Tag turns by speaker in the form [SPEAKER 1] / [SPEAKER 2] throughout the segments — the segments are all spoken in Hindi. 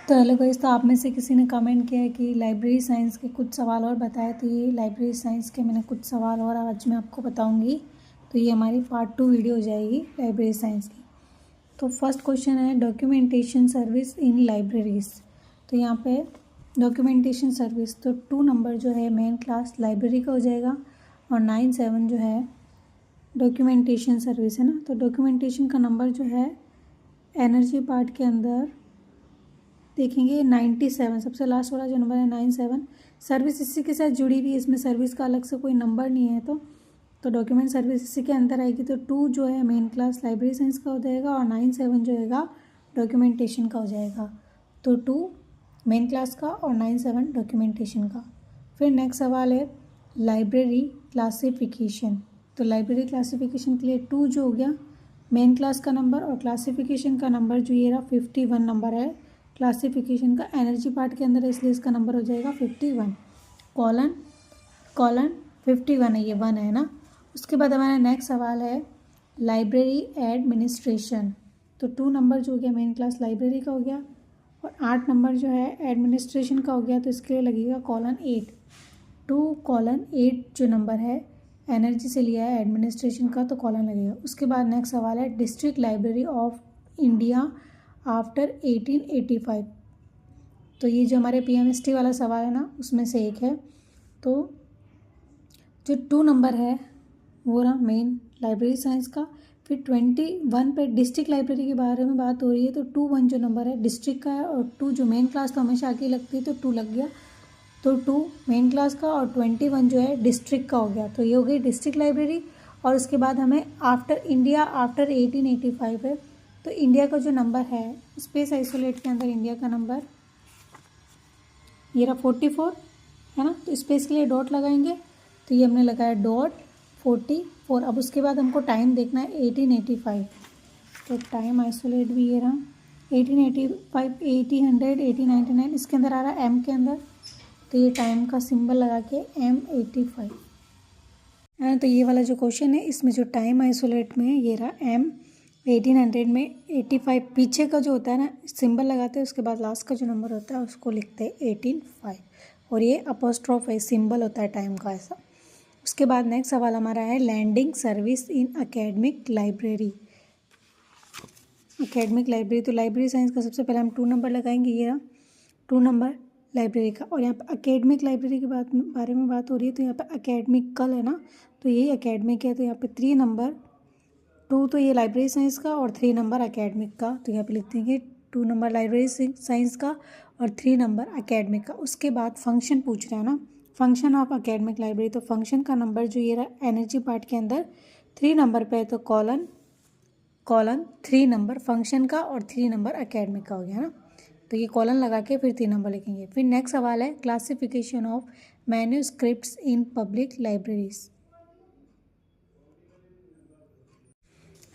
[SPEAKER 1] तो हेलो गाइस, तो आप में से किसी ने कमेंट किया है कि लाइब्रेरी साइंस के कुछ सवाल और बताए। तो ये लाइब्रेरी साइंस के मैंने कुछ सवाल और आज मैं आपको बताऊंगी। तो ये हमारी पार्ट 2 वीडियो हो जाएगी लाइब्रेरी साइंस की। तो फर्स्ट क्वेश्चन है डॉक्यूमेंटेशन सर्विस इन लाइब्रेरीज। तो यहाँ पे डॉक्यूमेंटेशन सर्विस, तो 2 नंबर जो है मेन क्लास लाइब्रेरी का हो जाएगा और 9-7 जो है डॉक्यूमेंटेशन सर्विस है ना। तो डॉक्यूमेंटेशन का नंबर जो है एनर्जी पार्ट के अंदर देखेंगे 97, सबसे लास्ट वाला जो नंबर है 97। सर्विस इसी के साथ जुड़ी हुई है, इसमें सर्विस का अलग से कोई नंबर नहीं है। तो डॉक्यूमेंट सर्विस इसी के अंदर आएगी। तो 2 जो है मेन क्लास लाइब्रेरी साइंस का हो जाएगा और 9-7 जो है डॉक्यूमेंटेशन का हो जाएगा। तो 2 मेन क्लास का और 9-7 डॉक्यूमेंटेशन का। फिर नेक्स्ट सवाल है लाइब्रेरी क्लासिफिकेशन। तो लाइब्रेरी क्लासिफिकेशन के लिए 2 जो हो गया मेन क्लास का नंबर और क्लासिफिकेशन का नंबर जो ये रहा 51 नंबर है। क्लासिफिकेशन का एनर्जी पार्ट के अंदर है, इसलिए इसका नंबर हो जाएगा 51। कॉलन 51 है, ये 1 है ना। उसके बाद हमारा नेक्स्ट सवाल है लाइब्रेरी एडमिनिस्ट्रेशन। तो 2 नंबर जो हो गया मेन क्लास लाइब्रेरी का हो गया और 8 नंबर जो है एडमिनिस्ट्रेशन का हो गया। तो इसके लिए लगेगा कॉलन 8। 2:8 जो नंबर है एनर्जी से लिया है एडमिनिस्ट्रेशन का, तो कॉलन लगेगा। उसके बाद नेक्स्ट सवाल है district library of India after 1885। तो ये जो हमारे PMST वाला सवाल है ना, उसमें से एक है। तो जो 2 नंबर है वो रहा मेन लाइब्रेरी साइंस का। फिर 21 पे डिस्ट्रिक्ट लाइब्रेरी के बारे में बात हो रही है। तो 2-1 जो नंबर है डिस्ट्रिक्ट का है और 2 जो मेन क्लास तो हमेशा आगे लगती है, तो 2 लग गया। तो 2 मेन क्लास का और 21 जो है डिस्ट्रिक्ट का हो गया। तो ये हो गई डिस्ट्रिक्ट लाइब्रेरी। और उसके बाद हमें आफ्टर इंडिया आफ्टर 1885 है। तो इंडिया का जो नंबर है स्पेस आइसोलेट के अंदर इंडिया का नंबर ये रहा 44 है ना। तो स्पेस के लिए डॉट लगाएंगे, तो ये हमने लगाया डॉट 44। अब उसके बाद हमको टाइम देखना है 1885। तो टाइम आइसोलेट भी ये रहा 1885, 1800, 1899 इसके अंदर आ रहा है M के अंदर। तो ये टाइम का सिंबल लगा के M85 है। तो ये वाला जो क्वेश्चन है इसमें जो टाइम आइसोलेट में है ये रहा M। 1800 में 85 पीछे का जो होता है ना सिंबल लगाते हैं, उसके बाद लास्ट का जो नंबर होता है उसको लिखते हैं 185 और ये अपोस्ट्रोफ है, सिंबल होता है टाइम का ऐसा। उसके बाद नेक्स्ट सवाल हमारा है lending service in academic library. Academic library, तो लाइब्रेरी साइंस का सबसे पहले हम 2 नंबर लगाएंगे, ये रहा 2 नंबर लाइब्रेरी का। और यहाँ पे एकेडमिक लाइब्रेरी के बारे में बात हो रही है। तो यहाँ पे एकेडमिकल है ना, तो यही एकेडमिक है। तो यहाँ पे 3 नंबर 2 तो ये लाइब्रेरी साइंस का और 3 नंबर एकेडमिक का। तो यहाँ पे लिख देंगे 2 नंबर लाइब्रेरी साइंस का और 3 नंबर एकेडमिक का। उसके बाद फंक्शन पूछ रहा है ना, फंक्शन ऑफ एकेडमिक लाइब्रेरी। तो फंक्शन का नंबर जो ये रहा एनर्जी पार्ट के अंदर 3 नंबर पे है। तो कॉलन 3 नंबर फंक्शन का और 3 नंबर एकेडमिक का हो गया ना। तो ये कॉलन लगा के फिर 3 नंबर लिखेंगे। फिर नेक्स्ट सवाल है classification of manuscripts in public libraries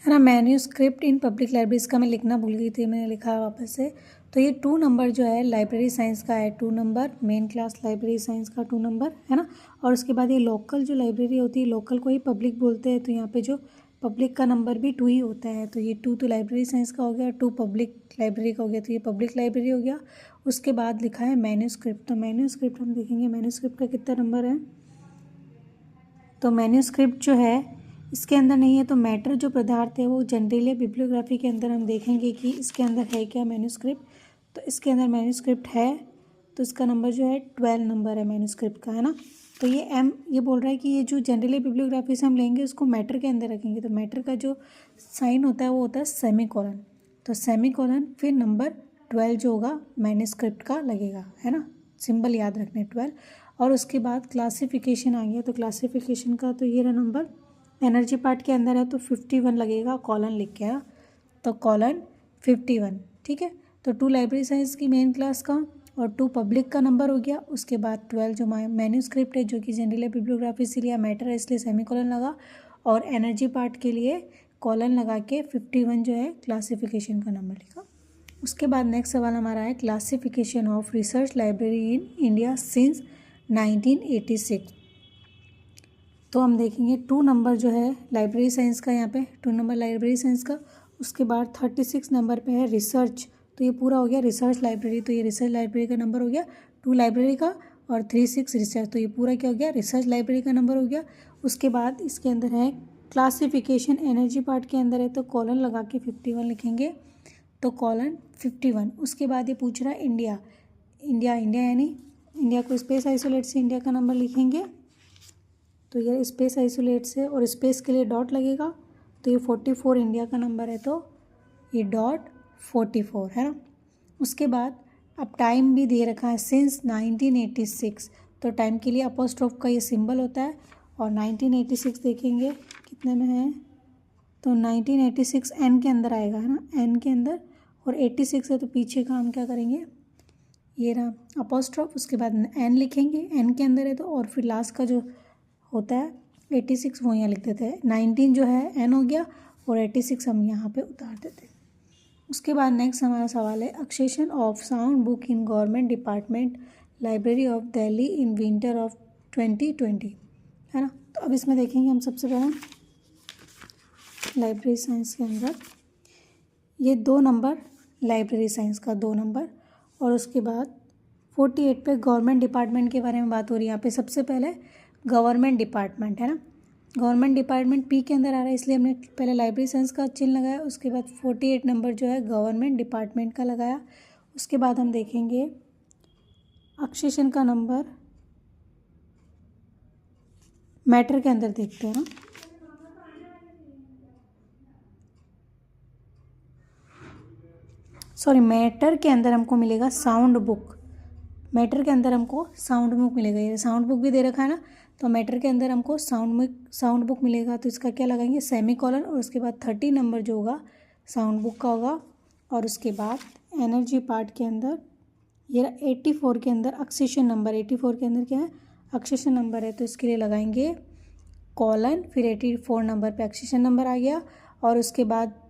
[SPEAKER 1] है ना। मैन्यूस्क्रिप्ट इन पब्लिक लाइब्रेरीज का मैं लिखना भूल गई थी, मैंने लिखा है वापस से। तो ये 2 नंबर जो है लाइब्रेरी साइंस का है 2 number, main class library science का 2 नंबर है ना। और उसके बाद ये लोकल जो लाइब्रेरी होती है, लोकल को ही पब्लिक बोलते हैं। तो यहाँ पे जो पब्लिक का नंबर भी 2 ही होता है। तो ये 2 तो लाइब्रेरी साइंस का हो गया, 2 पब्लिक लाइब्रेरी का हो गया। तो ये पब्लिक लाइब्रेरी हो गया। उसके बाद लिखा है मैन्यूस्क्रिप्ट। तो मैन्यूस्क्रिप्ट हम देखेंगे मैन्यूस्क्रिप्ट का कितना नंबर है। तो मैन्यूस्क्रिप्ट जो है इसके अंदर नहीं है। तो मैटर जो पदार्थ है वो जनरली बिब्लियोग्राफी के अंदर हम देखेंगे कि इसके अंदर है क्या मैन्यूस्क्रिप्ट। तो इसके अंदर मैन्यूस्क्रिप्ट है, तो इसका नंबर जो है 12 नंबर है मैन्यूस्क्रिप्ट का है ना। तो ये M ये बोल रहा है कि ये जो जनरली बिब्लियोग्राफी से हम लेंगे उसको मैटर के अंदर रखेंगे। तो मैटर का जो साइन होता है वो होता है सेमीकोलन। तो सेमीकोलन फिर नंबर 12 जो होगा मैन्यूस्क्रिप्ट का लगेगा है ना, सिंबल याद रखने 12। और उसके बाद क्लासिफिकेशन आ गया। तो क्लासिफिकेशन का तो ये रहा नंबर एनर्जी पार्ट के अंदर है, तो 51 लगेगा, कॉलन लिख के आ। तो कॉलन 51 ठीक है। तो 2 लाइब्रेरी साइंस की मेन क्लास का और 2 पब्लिक का नंबर हो गया। उसके बाद 12 जो मैन्यूस्क्रिप्ट है जो कि जनरली बिब्लियोग्राफी से लिया मैटर है इसलिए सेमीकोलन लगा और एनर्जी पार्ट के लिए कॉलन लगा के 51 जो है क्लासिफिकेशन का नंबर लिखा। उसके बाद नेक्स्ट सवाल हमारा है classification of research library in India since 1986। तो हम देखेंगे 2 नंबर जो है लाइब्रेरी साइंस का, यहाँ पे 2 नंबर लाइब्रेरी साइंस का। उसके बाद 36 नंबर पे है रिसर्च तो ये पूरा हो गया रिसर्च लाइब्रेरी। तो ये रिसर्च लाइब्रेरी का नंबर हो गया 2 लाइब्रेरी का, और 36 रिसर्च, तो ये पूरा क्या हो गया रिसर्च लाइब्रेरी का नंबर हो गया। उसके बाद इसके अंदर है क्लासिफिकेशन, एनर्जी पार्ट के अंदर है तो कॉलन लगा के 51 लिखेंगे, तो कॉलन 51। उसके बाद ये पूछ रहा है इंडिया, इंडिया यानी इंडिया को स्पेस आइसोलेट से इंडिया का नंबर लिखेंगे, तो ये स्पेस आइसोलेट से, और स्पेस के लिए डॉट लगेगा, तो ये 44 इंडिया का नंबर है, तो ये डॉट 44 है ना। उसके बाद अब टाइम भी दे रखा है सिंस 1986, तो टाइम के लिए अपोस्ट्रोफ का ये सिंबल होता है, और 1986 देखेंगे कितने में है, तो 1986 एन के अंदर आएगा है ना, एन के अंदर, और 86 है तो पीछे का हम क्या करेंगे, ये रहा अपोस्ट्रोफ, उसके बाद एन लिखेंगे, एन के अंदर है तो, और फिर लास्ट का जो होता है 86 वो यहाँ लिख देते हैं, 19 जो है एन हो गया, और 86 हम यहाँ पे उतार देते हैं। उसके बाद नेक्स्ट हमारा सवाल है accession of sound book in government department library of Delhi in winter of 2020, है ना। तो अब इसमें देखेंगे हम सबसे पहले लाइब्रेरी साइंस के अंदर ये 2 नंबर, लाइब्रेरी साइंस का 2 नंबर, और उसके बाद 48 पे गवर्नमेंट डिपार्टमेंट के बारे में बात हो रही है। यहाँ पे सबसे पहले गवर्नमेंट डिपार्टमेंट है ना, गवर्नमेंट डिपार्टमेंट पी के अंदर आ रहा है, इसलिए हमने पहले लाइब्रेरी साइंस का चिन्ह लगाया, उसके बाद 48 नंबर जो है गवर्नमेंट डिपार्टमेंट का लगाया। उसके बाद हम देखेंगे एक्सेशन का नंबर मैटर के अंदर देखते हैं ना, सॉरी मैटर के अंदर हमको मिलेगा साउंड बुक, मैटर के अंदर हमको साउंड बुक मिलेगा, ये साउंड बुक भी दे रखा है ना, तो मैटर के अंदर हमको साउंड बुक मिलेगा, तो इसका क्या लगाएंगे सेमी कॉलन, और उसके बाद 30 नंबर जो होगा साउंड बुक का होगा। और उसके बाद एनर्जी पार्ट के अंदर ये 84 के अंदर एक्सेशन नंबर, 84 के अंदर क्या है एक्सेशन नंबर है, तो इसके लिए लगाएंगे कॉलन, फिर 84 नंबर पे एक्सेशन नंबर आ गया। और उसके बाद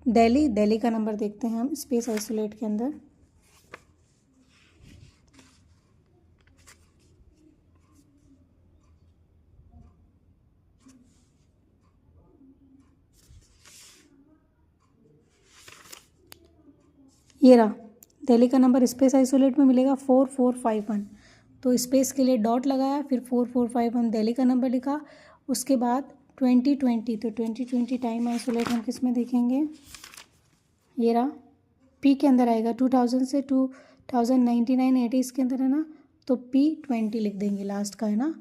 [SPEAKER 1] दिल्ली का नंबर देखते हैं हम स्पेस आइसोलेट के अंदर, ये रहा दिल्ली का नंबर स्पेस आइसोलेट में मिलेगा 4451, तो स्पेस के लिए डॉट लगाया, फिर 4451 दिल्ली का नंबर लिखा। उसके बाद 2020, तो 2020 टाइम आइसोलेट हम किस में देखेंगे, ये रहा पी के अंदर आएगा, 2000 से 2099 80 इसके अंदर है ना, तो P20 लिख देंगे लास्ट का है ना,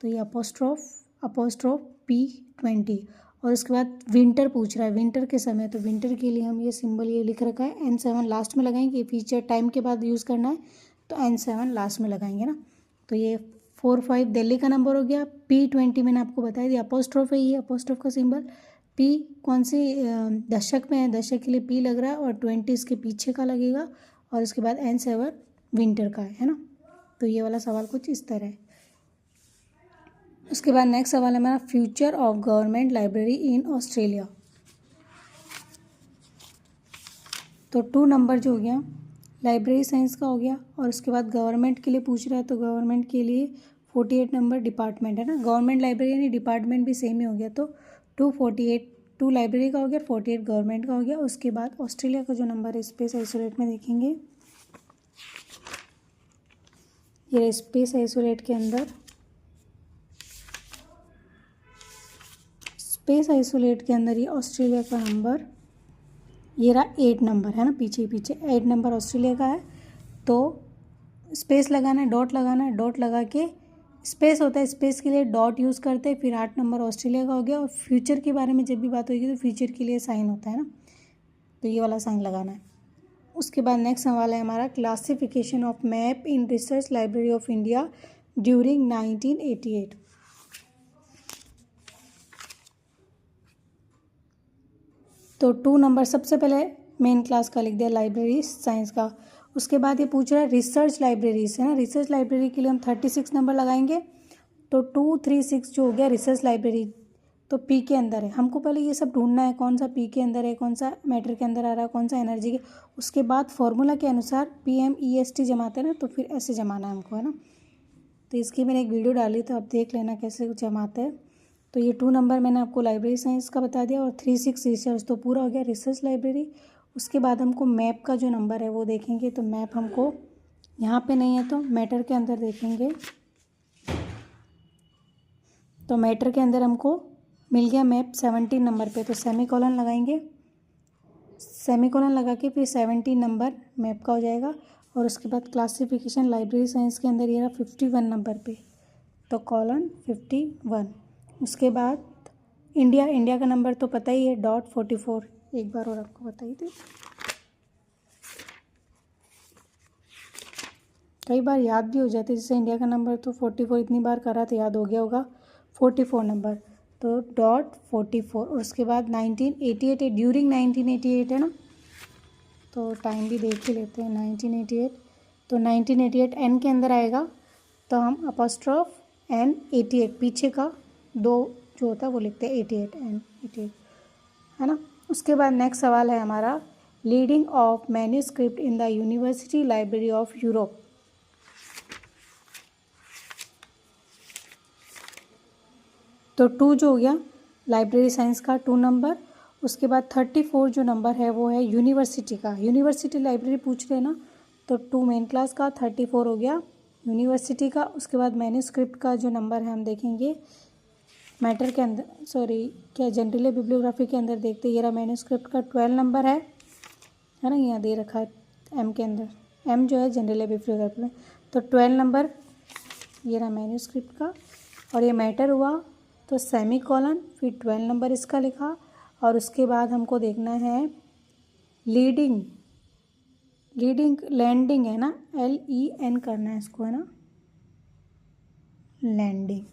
[SPEAKER 1] तो ये अपोस्ट्रोफ P20। और उसके बाद विंटर पूछ रहा है, विंटर के समय, तो विंटर के लिए हम ये सिंबल ये लिख रखा है N7 लास्ट में लगाएंगे, फीचर टाइम के बाद यूज़ करना है तो N7 लास्ट में लगाएंगे ना। तो ये 45 दिल्ली का नंबर हो गया, P20 मैंने आपको बताया दिया अपोस्ट्रोफ है, ये अपोस्ट्रोफ का सिंबल, P कौन सी दशक में है, दशक के लिए P लग रहा है, और 20 इसके पीछे का लगेगा, और उसके बाद N7 विंटर का है ना। तो ये वाला सवाल कुछ इस तरह है। उसके बाद नेक्स्ट सवाल है हमारा future of government library in Australia, तो 2 नंबर जो हो गया लाइब्रेरी साइंस का हो गया, और उसके बाद गवर्नमेंट के लिए पूछ रहा है, तो गवर्नमेंट के लिए 48 नंबर डिपार्टमेंट है ना, गवर्नमेंट लाइब्रेरी यानी डिपार्टमेंट भी सेम ही हो गया, तो 2 लाइब्रेरी का हो गया, 48 गवर्नमेंट का हो गया। उसके बाद ऑस्ट्रेलिया का जो नंबर है स्पेस आइसोलेट में देखेंगे, ये स्पेस आइसोलेट के अंदर, स्पेस आइसोलेट के अंदर ये ऑस्ट्रेलिया का नंबर ये रहा 8 नंबर है ना, पीछे 8 नंबर ऑस्ट्रेलिया का है। तो स्पेस लगाना है, डॉट लगाना है, डॉट लगा के स्पेस होता है, स्पेस के लिए डॉट यूज़ करते हैं, फिर 8 नंबर ऑस्ट्रेलिया का हो गया। और फ्यूचर के बारे में जब भी बात होगी तो फ्यूचर के लिए साइन होता है ना, तो ये वाला साइन लगाना है। उसके बाद नेक्स्ट सवाल है हमारा classification of map in research library of India during 1988। तो 2 नंबर सबसे पहले मेन क्लास का लिख दिया लाइब्रेरी साइंस का। उसके बाद ये पूछ रहा है रिसर्च लाइब्रेरीज है ना, रिसर्च लाइब्रेरी के लिए हम 36 नंबर लगाएंगे, तो 236 जो हो गया रिसर्च लाइब्रेरी, तो पी के अंदर है। हमको पहले ये सब ढूंढना है कौन सा पी के अंदर है, कौन सा मैटर के अंदर आ रहा है, कौन सा एनर्जी के। उसके बाद फॉर्मूला के अनुसार PMEST जमाते हैं ना, तो फिर ऐसे जमाना है हमको है ना। तो इसकी मैंने एक वीडियो डाली, तो आप देख लेना कैसे जमाते हैं। तो ये 2 नंबर मैंने आपको लाइब्रेरी साइंस का बता दिया, और 36 रिसर्च, तो पूरा हो गया रिसर्च लाइब्रेरी। उसके बाद हमको मैप का जो नंबर है वो देखेंगे। तो मैप हमको यहाँ पे नहीं है, तो मैटर के अंदर देखेंगे। तो मैटर के अंदर हमको मिल गया मैप 17 नंबर पे, तो सेमीकोलन लगाएंगे। सेमीकोलन लगा के फिर 17 नंबर मैप का हो जाएगा। और उसके बाद क्लासिफिकेशन लाइब्रेरी साइंस के अंदर ये रहा 51 नंबर पे, तो कॉलन 51। उसके बाद इंडिया, इंडिया का नंबर तो पता ही है .44। एक बार और आपको बताई थी, कई बार याद भी हो जाती है। जैसे इंडिया का नंबर तो 44 इतनी बार करा तो याद हो गया होगा। 44 नंबर, तो .44। और उसके बाद 1988 ड्यूरिंग 1988 है ना, तो टाइम भी देख ही लेते हैं। 1988, तो 1988 एन के अंदर आएगा, तो हम अपॉस्ट्रोफ एन 88 पीछे का 2 जो होता है वो लिखते हैं 88 एन 88, है ना। उसके बाद नेक्स्ट सवाल है हमारा, leading of manuscript in the university library of Europe. तो 2 जो हो गया लाइब्रेरी साइंस का 2 नंबर। उसके बाद 34 जो नंबर है वो है यूनिवर्सिटी का। यूनिवर्सिटी लाइब्रेरी पूछ रहे हैं ना, तो 2 मेन क्लास का, 34 हो गया यूनिवर्सिटी का। उसके बाद मैन्यूस्क्रिप्ट का जो नंबर है हम देखेंगे मैटर के अंदर, सॉरी क्या जनरल बिब्लियोग्राफी के अंदर देखते, ये रहा मैन्यूस्क्रिप्ट का 12 नंबर है ना, यहाँ दे रखा है एम के अंदर, एम जो है जनरल बिब्लियोग्राफी में, तो 12 नंबर ये रहा मैन्यूस्क्रिप्ट का। और ये मैटर हुआ तो सेमीकोलन, फिर 12 नंबर इसका लिखा। और उसके बाद हमको देखना है लीडिंग, लीडिंग लैंडिंग है ना, LEN करना है इसको, है ना, लैंडिंग।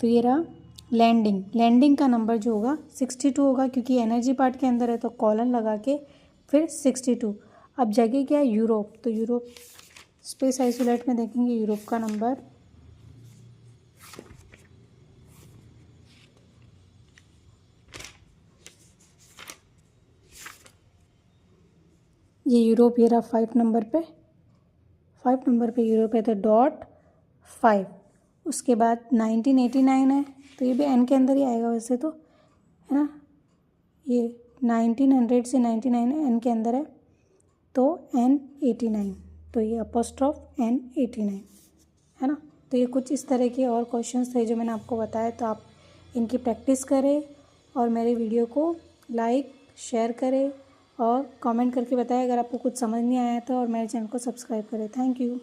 [SPEAKER 1] तो ये रहा लैंडिंग, लैंडिंग का नंबर जो होगा 62 होगा, क्योंकि एनर्जी पार्ट के अंदर है तो कॉलन लगा के फिर 62। अब जगह क्या है, यूरोप, तो यूरोप स्पेस आइसोलेट में देखेंगे यूरोप का नंबर, ये यूरोप, ये रहा 5 नंबर पे, 5 नंबर पे यूरोप है, तो .5। उसके बाद 1989 है, तो ये भी एन के अंदर ही आएगा वैसे तो, है ना, ये 1900 से 99 एन के अंदर है, तो N89, तो ये अपॉस्ट्रोफ N89, है ना। तो ये कुछ इस तरह के और क्वेश्चंस थे जो मैंने आपको बताया, तो आप इनकी प्रैक्टिस करें और मेरे वीडियो को लाइक शेयर करें और कमेंट करके बताएं अगर आपको कुछ समझ नहीं आया तो, और मेरे चैनल को सब्सक्राइब करें। Thank you.